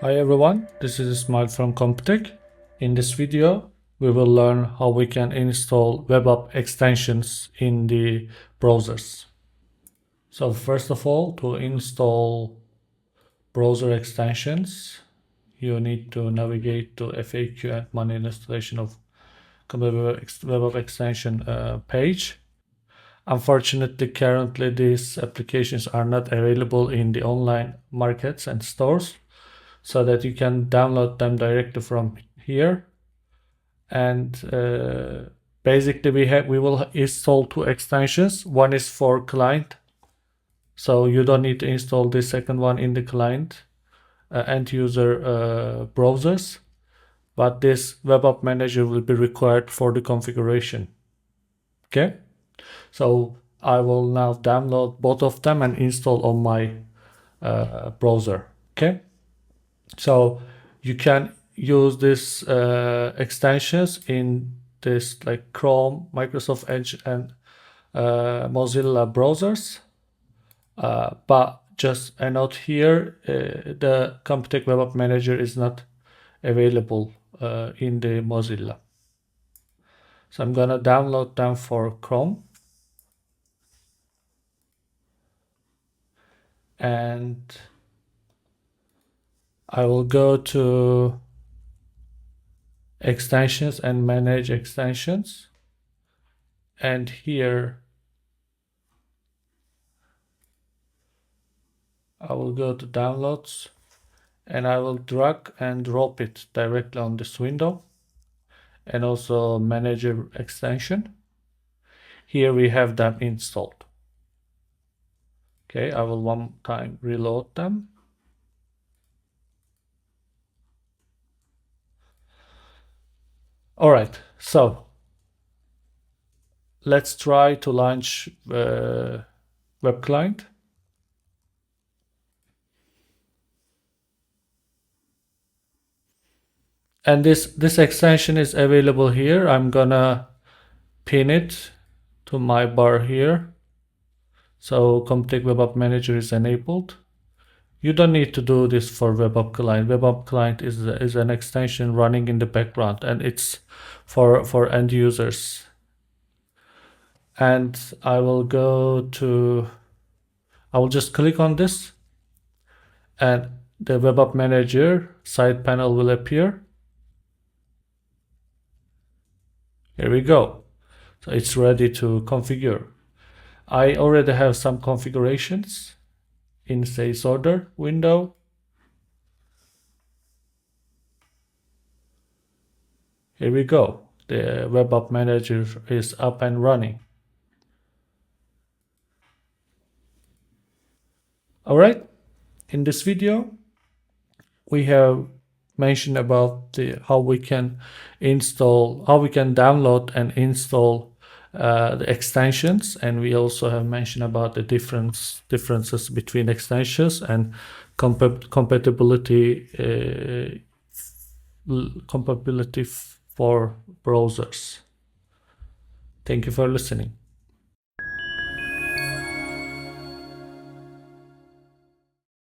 Hi everyone, this is Ismail from CompuTec. In this video, we will learn how we can install WebUp extensions in the browsers. So first of all, to install browser extensions, you need to navigate to FAQ and manual installation of WebUp extension page. Unfortunately, currently these applications are not available in the online markets and stores, so that you can download them directly from here. And basically we will install two extensions. One is for client, so you don't need to install the second one in the client end user browsers, but this WebUp Manager will be required for the configuration. Okay, so I will now download both of them and install on my browser. Okay, so you can use this extensions in this like Chrome, Microsoft Edge, and Mozilla browsers. But just a note here, the CompuTec WebUp Manager is not available in the Mozilla. So I'm gonna download them for Chrome. And I will go to extensions and manage extensions, and here I will go to downloads and I will drag and drop it directly on this window, and also manager extension. Here we have them installed. Okay, I will one time reload them. All right, so let's try to launch web client. And this extension is available here. I'm gonna pin it to my bar here. So CompuTec WebUp Manager is enabled. You don't need to do this for WebUp Client. WebUp Client is an extension running in the background, and it's for end users. And I will just click on this, and the WebUp Manager side panel will appear. Here we go. So it's ready to configure. I already have some configurations in sales order window. Here we go. The WebUp Manager is up and running. All right. In this video, we have mentioned about how we can download and install the extensions, and we also have mentioned about the differences between extensions and compatibility for browsers. Thank you for listening.